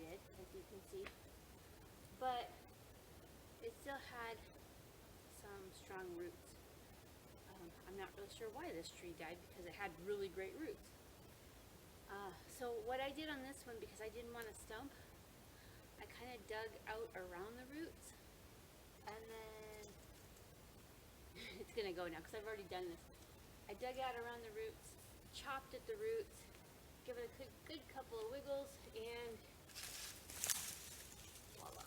did, as you can see. But it still had some strong roots. I'm not really sure why this tree died because it had really great roots. So what I did on this one, because I didn't want a stump, I kind of dug out around the roots, and then it's gonna go now because I've already done this. I dug out around the roots, chopped at the roots, give it a good couple of wiggles, and voila.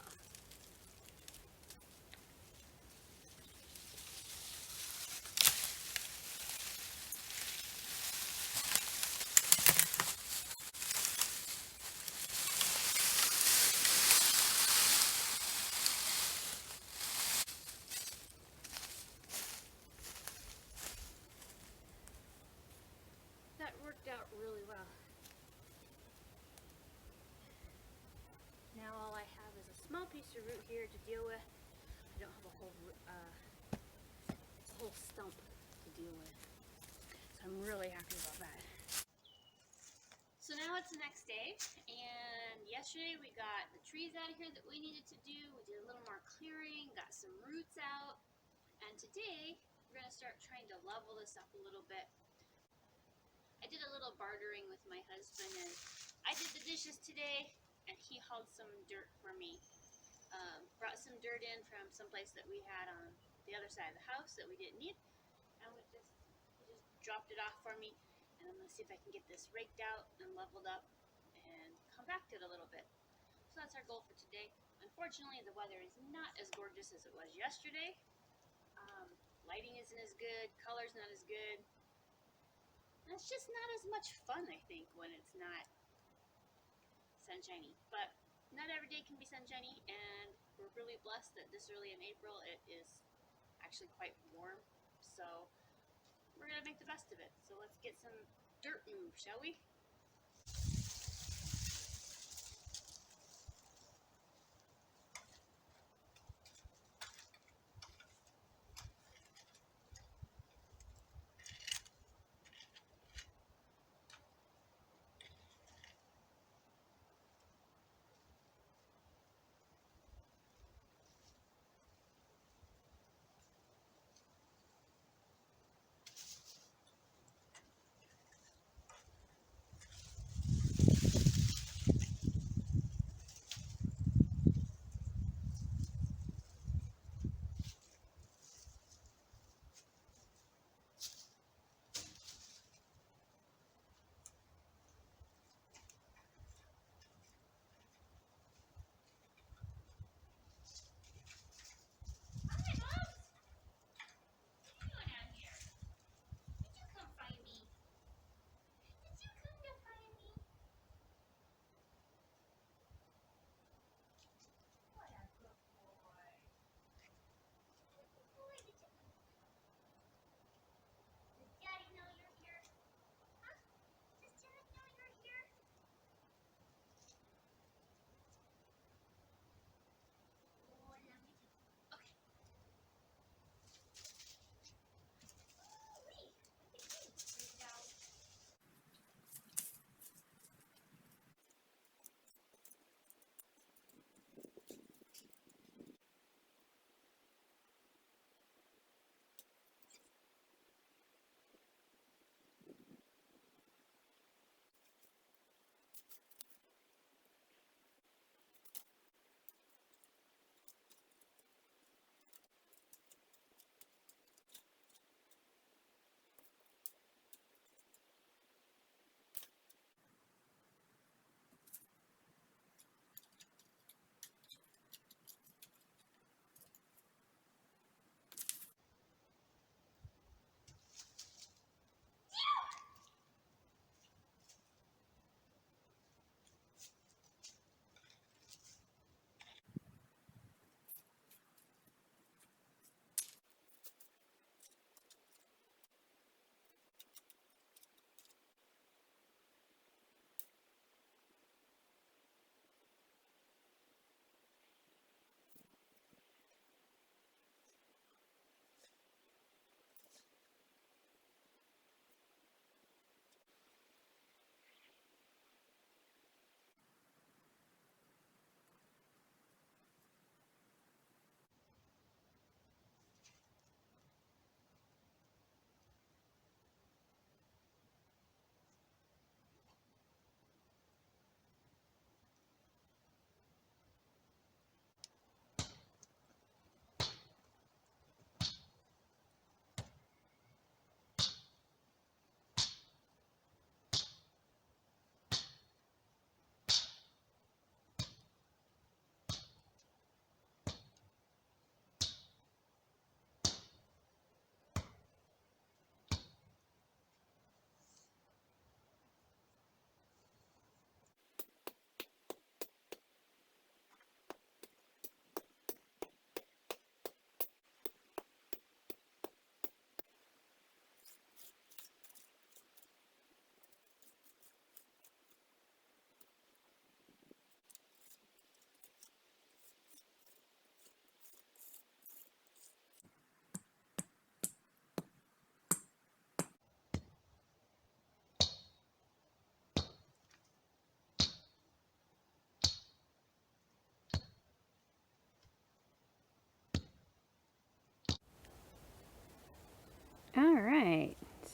That worked out really well. Now all I have is a small piece of root here to deal with. I don't have a whole stump to deal with. So I'm really happy about that. So now it's the next day, and yesterday we got the trees out of here that we needed to do. We did a little more clearing, got some roots out, and today we're going to start trying to level this up a little bit. I did a little bartering with my husband, and I did the dishes today, and he hauled some dirt for me. Brought some dirt in from some place that we had on the other side of the house that we didn't need, and he just dropped it off for me. And I'm going to see if I can get this raked out and leveled up and compacted a little bit. So that's our goal for today. Unfortunately, the weather is not as gorgeous as it was yesterday. Lighting isn't as good, color's not as good. And it's just not as much fun, I think, when it's not sunshiny. But not every day can be sunshiny, and we're really blessed that this early in April it is actually quite warm. So we're going to make the best of it. So let's get some dirt moved, shall we?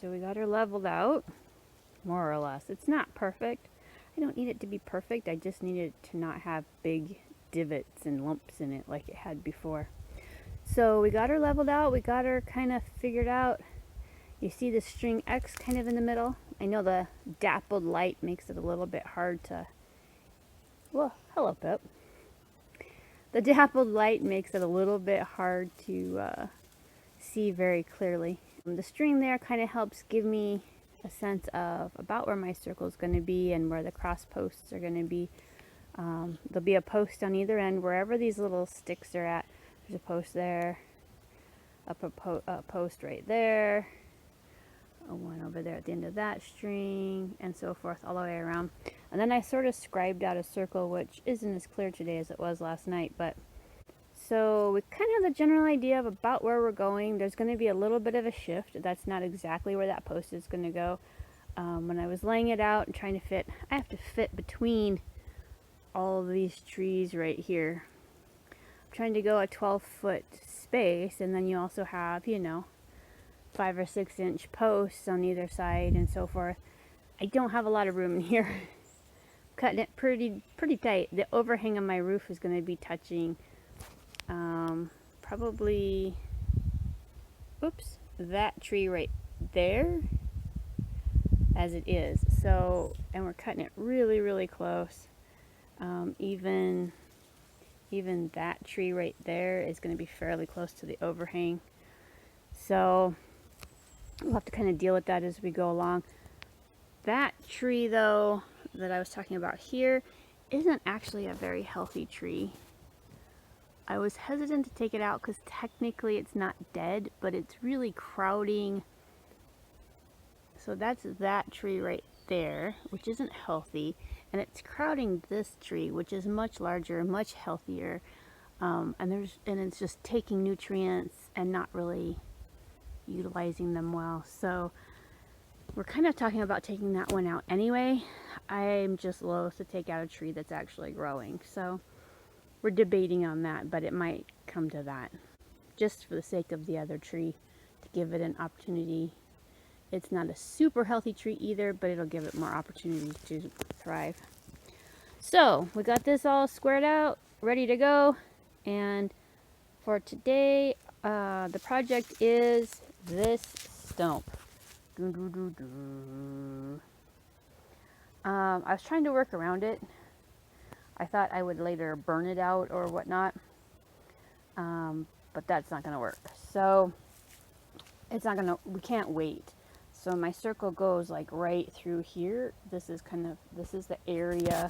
So we got her leveled out, more or less. It's not perfect. I don't need it to be perfect. I just need it to not have big divots and lumps in it like it had before. So we got her leveled out. We got her kind of figured out. You see the string X kind of in the middle. I know the dappled light makes it a little bit hard to... Well, hello, Pip. The dappled light makes it a little bit hard to see very clearly. The string there kind of helps give me a sense of about where my circle is going to be and where the cross posts are going to be. There'll be a post on either end, wherever these little sticks are at. There's a post there, a post right there, one over there at the end of that string, and so forth all the way around. And then I sort of scribed out a circle, which isn't as clear today as it was last night, but so we kind of have the general idea of about where we're going. There's going to be a little bit of a shift. That's not exactly where that post is going to go. When I was laying it out and trying to fit, I have to fit between all of these trees right here. I'm trying to go a 12-foot space, and then you also have, you know, 5 or 6 inch posts on either side and so forth. I don't have a lot of room in here. I'm cutting it pretty tight. The overhang of my roof is going to be touching probably, oops, that tree right there as it is. So, and we're cutting it really close. Even that tree right there is going to be fairly close to the overhang. So we'll have to kind of deal with that as we go along. That tree though that I was talking about here isn't actually a very healthy tree. I was hesitant to take it out because technically it's not dead, but it's really crowding. So that's that tree right there, which isn't healthy, and it's crowding this tree, which is much larger, much healthier, and it's just taking nutrients and not really utilizing them well. So we're kind of talking about taking that one out anyway. I'm just loath to take out a tree that's actually growing, so we're debating on that, but it might come to that, just for the sake of the other tree, to give it an opportunity. It's not a super healthy tree either, but it'll give it more opportunities to thrive. So we got this all squared out, ready to go, and for today, the project is this stump. I was trying to work around it. I thought I would later burn it out or whatnot, but that's not going to work. So it's not going to, we can't wait. So my circle goes like right through here. This is the area.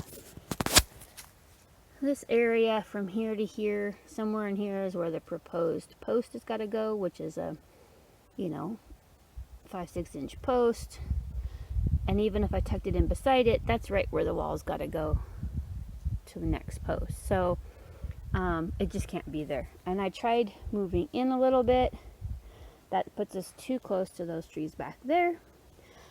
This area from here to here, somewhere in here is where the proposed post has got to go, which is a, 5-6 inch post. And even if I tucked it in beside it, that's right where the wall's got to go to the next post. So it just can't be there. And I tried moving in a little bit. That puts us too close to those trees back there.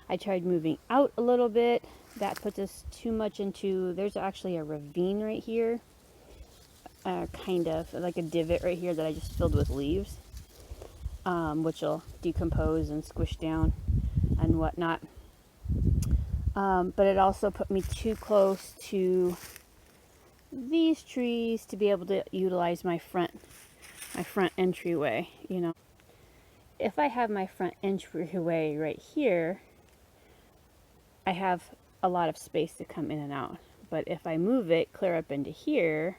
I tried moving out a little bit. That puts us too much into, there's actually a ravine right here. Kind of like a divot right here that I just filled with leaves, which will decompose and squish down and whatnot. But it also put me too close to these trees to be able to utilize my front entryway, If I have my front entryway right here, I have a lot of space to come in and out. But if I move it clear up into here,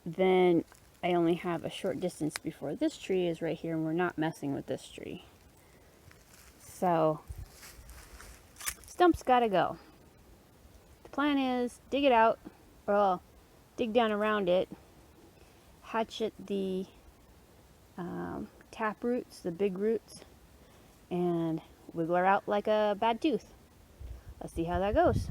then I only have a short distance before this tree is right here, and we're not messing with this tree. So, stump's gotta go. The plan is dig it out, or I'll dig down around it, hatchet the tap roots, the big roots, and wiggle her out like a bad tooth. Let's see how that goes.